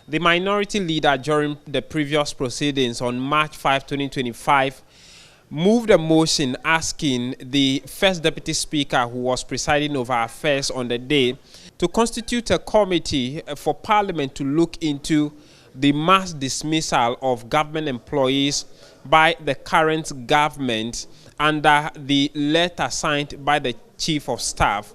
The minority leader during the previous proceedings on March 5, 2025, moved a motion asking the first deputy speaker who was presiding over affairs on the day to constitute a committee for Parliament to look into the mass dismissal of government employees by the current government under the letter signed by the Chief of Staff.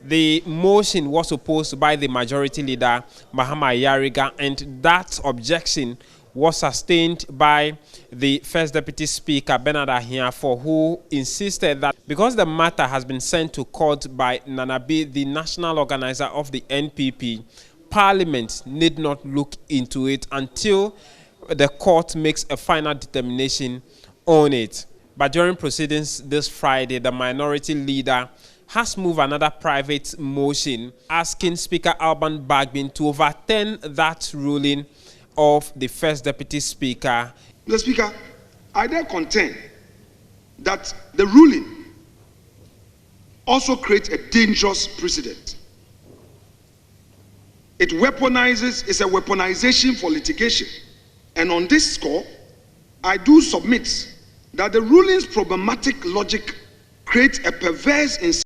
The motion was opposed by the majority leader, Mahama Yariga, and that objection was sustained by the first deputy speaker, Bernard Ahiafo, who insisted that because the matter has been sent to court by Nanabe, the national organizer of the NPP, Parliament need not look into it until the court makes a final determination on it. But during proceedings this Friday, the minority leader has moved another private motion asking Speaker Alban Bagbin to overturn that ruling of the first deputy speaker. Mr. Speaker, I dare contend that the ruling also creates a dangerous precedent. It's a weaponization for litigation. And on this score, I do submit that the ruling's problematic logic creates a perverse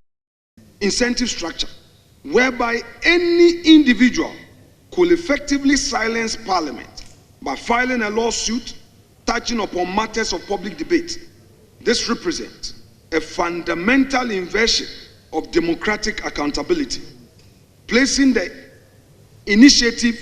incentive structure whereby any individual could effectively silence Parliament by filing a lawsuit touching upon matters of public debate. This represents a fundamental inversion of democratic accountability, placing the initiative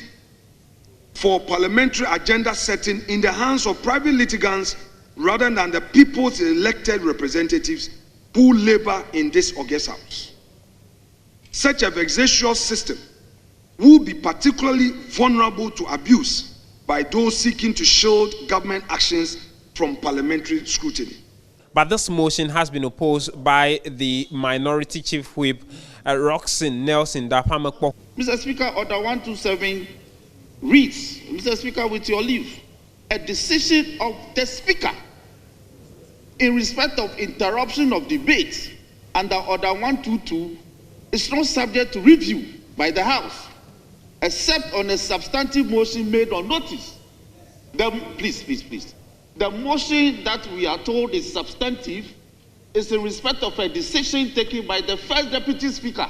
for parliamentary agenda setting in the hands of private litigants rather than the people's elected representatives who labor in this august house. Such a vexatious system will be particularly vulnerable to abuse by those seeking to shield government actions from parliamentary scrutiny. But this motion has been opposed by the minority chief whip, Roxanne Nelson Dapamekpo. Mr. Speaker, Order 127 reads, Mr. Speaker, with your leave, a decision of the Speaker in respect of interruption of debate under Order 122 is not subject to review by the House, except on a substantive motion made on notice. Please. The motion that we are told is substantive is in respect of a decision taken by the first deputy speaker,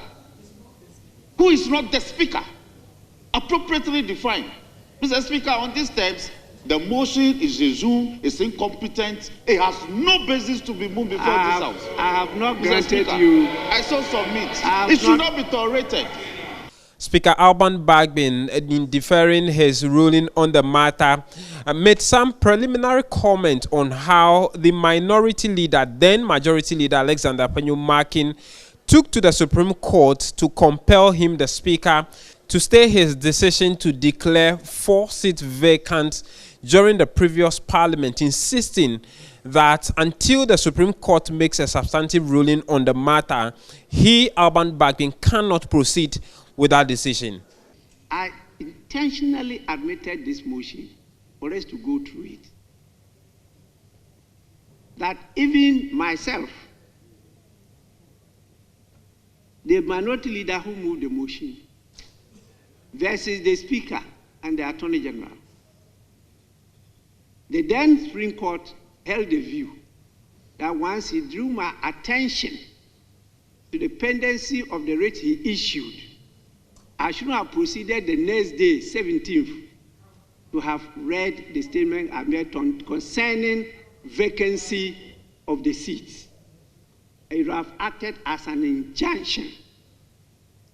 who is not the speaker, appropriately defined. Mr. Speaker, on these terms, the motion is resumed, is incompetent, it has no basis to be moved before this House. I have not Mr. granted Speaker, you. I so submit. It should not be tolerated. Speaker Alban Bagbin, in deferring his ruling on the matter, made some preliminary comment on how the minority leader, then majority leader Alexander Afenyo-Markin, took to the Supreme Court to compel him, the Speaker, to stay his decision to declare 4 seats vacant during the previous Parliament, insisting that until the Supreme Court makes a substantive ruling on the matter, he, Alban Bagbin, cannot proceed with that decision. I intentionally admitted this motion for us to go through it. That even myself, the minority leader who moved the motion, versus the Speaker and the Attorney General, the then Supreme Court held the view that once he drew my attention to the pendency of the writ he issued, I should have proceeded the next day, 17th, to have read the statement I made concerning vacancy of the seats. It would have acted as an injunction.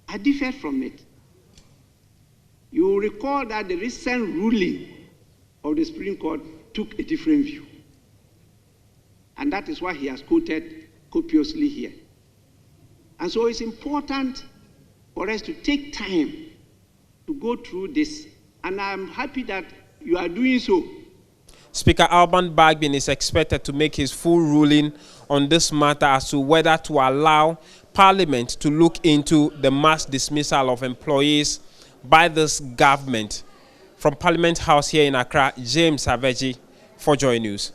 I differed from it. You will recall that the recent ruling of the Supreme Court took a different view. And that is why he has quoted copiously here. And so it's important for us to take time to go through this. And I'm happy that you are doing so. Speaker Alban Bagbin is expected to make his full ruling on this matter as to whether to allow Parliament to look into the mass dismissal of employees by this government. From Parliament House here in Accra, James Aveji for Joy News.